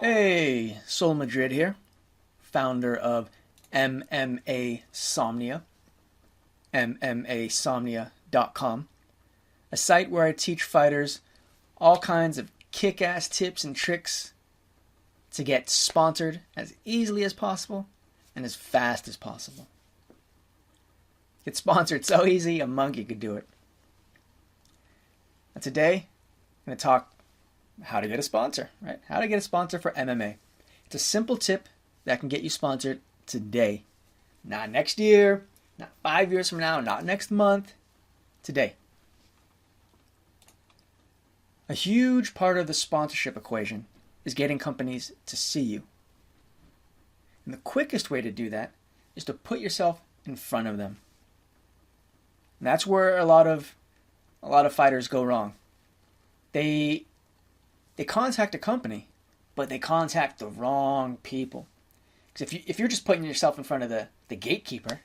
Hey, Sol Madrid here, founder of MMA Somnia, MMAsomnia.com, a site where I teach fighters all kinds of kick-ass tips and tricks to get sponsored as easily as possible and as fast as possible. Get sponsored so easy, a monkey could do it. And today, I'm going to talk how to get a sponsor, right? How to get a sponsor for MMA. It's a simple tip that can get you sponsored today. Not next year, not 5 years from now, not next month. Today. A huge part of the sponsorship equation is getting companies to see you. And the quickest way to do that is to put yourself in front of them. And that's where a lot of fighters go wrong. They contact a company, but they contact the wrong people. Because if you're just putting yourself in front of the gatekeeper,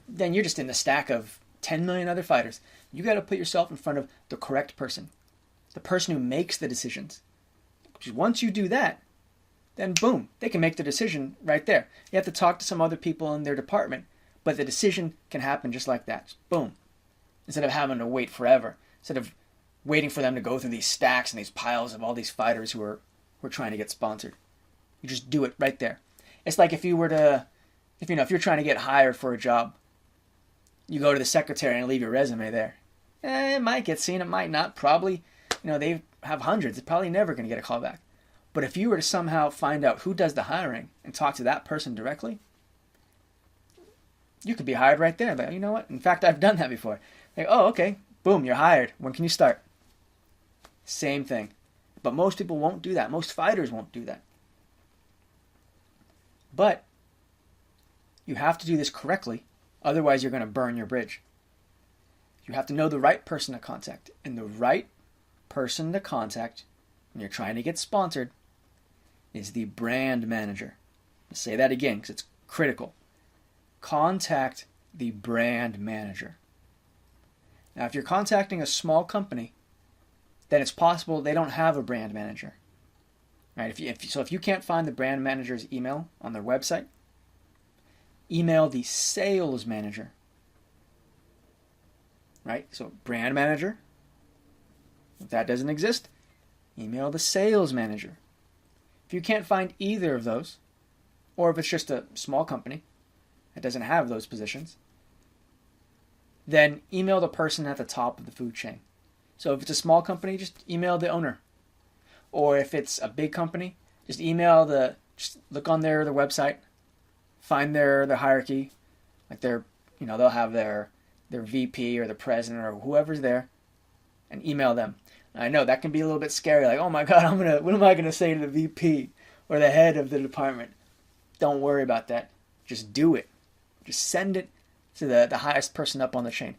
then you're just in the stack of 10 million other fighters. You got to put yourself in front of the correct person, the person who makes the decisions. Because once you do that, then boom, they can make the decision right there. You have to talk to some other people in their department, but the decision can happen just like that. Just boom. Instead of having to wait forever. Instead of waiting for them to go through these stacks and these piles of all these fighters who are trying to get sponsored. You just do it right there. It's like if you're trying to get hired for a job, you go to the secretary and leave your resume there. It might get seen, it might not. Probably, they have hundreds. It's probably never going to get a call back. But if you were to somehow find out who does the hiring and talk to that person directly, you could be hired right there. But you know what? In fact, I've done that before. Like, oh, okay, boom, you're hired. When can you start? Same thing. But most people won't do that. Most fighters won't do that. But you have to do this correctly. Otherwise, you're going to burn your bridge. You have to know the right person to contact. And the right person to contact when you're trying to get sponsored is the brand manager. I'll say that again because it's critical. Contact the brand manager. Now, if you're contacting a small company, then it's possible they don't have a brand manager. Right? If you can't find the brand manager's email on their website, email the sales manager. Right? So brand manager, if that doesn't exist, email the sales manager. If you can't find either of those, or if it's just a small company that doesn't have those positions, then email the person at the top of the food chain. So if it's a small company, just email the owner. Or if it's a big company, just look on their website, find their hierarchy, like they'll have their VP or the president or whoever's there, and email them. And I know that can be a little bit scary, like, oh my God, what am I gonna say to the VP or the head of the department? Don't worry about that. Just do it. Just send it to the highest person up on the chain.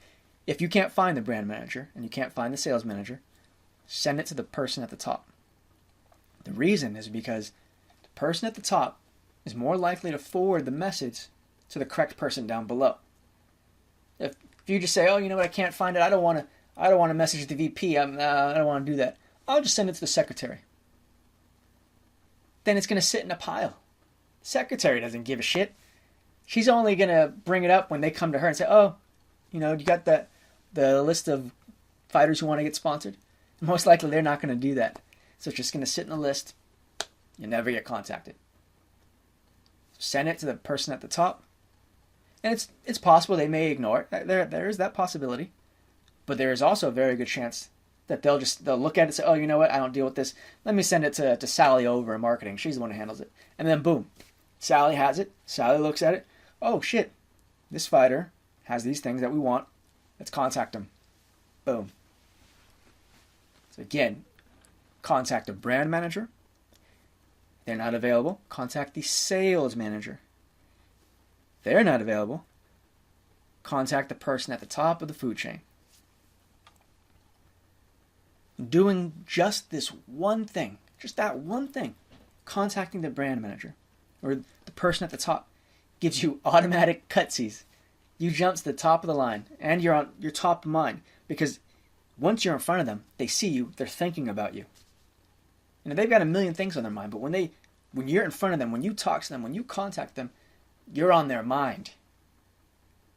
If you can't find the brand manager and you can't find the sales manager, send it to the person at the top. The reason is because the person at the top is more likely to forward the message to the correct person down below. If you just say, oh, you know what, I can't find it, I don't want to message the VP, I don't want to do that, I'll just send it to the secretary. Then it's going to sit in a pile. The secretary doesn't give a shit. She's only going to bring it up when they come to her and say, oh, you got the list of fighters who want to get sponsored. Most likely they're not going to do that. So it's just going to sit in a list. You never get contacted. Send it to the person at the top. And it's possible they may ignore it. There is that possibility. But there is also a very good chance that they'll look at it and say, oh, you know what, I don't deal with this. Let me send it to Sally over in marketing. She's the one who handles it. And then boom, Sally has it. Sally looks at it. Oh, shit. This fighter has these things that we want. Let's contact him. Boom. So again, contact a brand manager. If they're not available, contact the sales manager. If they're not available, contact the person at the top of the food chain. Doing just this one thing, just that one thing, contacting the brand manager or the person at the top gives you automatic cutsies. You jump to the top of the line and you're top of mind because once you're in front of them, they see you, they're thinking about you. They've got a million things on their mind, but when you're in front of them, when you talk to them, when you contact them, you're on their mind.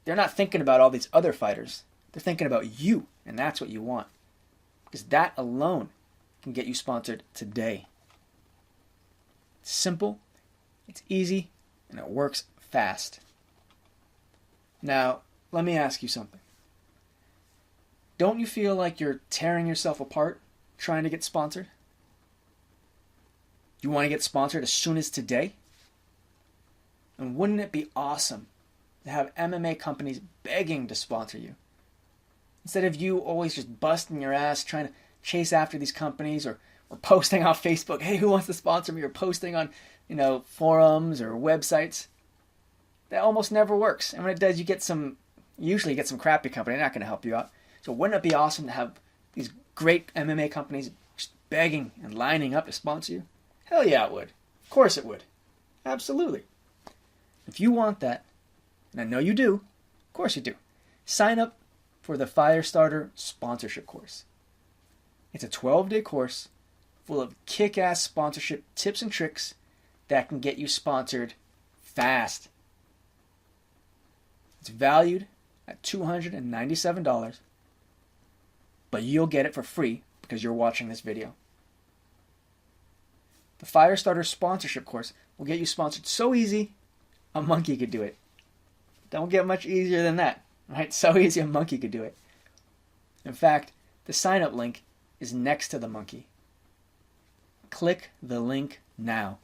They're not thinking about all these other fighters. They're thinking about you, and that's what you want. Because that alone can get you sponsored today. It's simple, it's easy, and it works fast. Now, let me ask you something. Don't you feel like you're tearing yourself apart trying to get sponsored? You want to get sponsored as soon as today? And wouldn't it be awesome to have MMA companies begging to sponsor you? Instead of you always just busting your ass trying to chase after these companies or posting on Facebook, hey, who wants to sponsor me? Or posting on, forums or websites. That almost never works. And when it does, you usually get some crappy company. They're not going to help you out. So wouldn't it be awesome to have these great MMA companies just begging and lining up to sponsor you? Hell yeah, it would. Of course it would. Absolutely. If you want that, and I know you do, of course you do, sign up for the Firestarter sponsorship course. It's a 12-day course full of kick-ass sponsorship tips and tricks that can get you sponsored fast. It's valued at $297, but you'll get it for free because you're watching this video. The Firestarter sponsorship course will get you sponsored so easy, a monkey could do it. Don't get much easier than that, right? So easy a monkey could do it. In fact, the sign-up link is next to the monkey. Click the link now.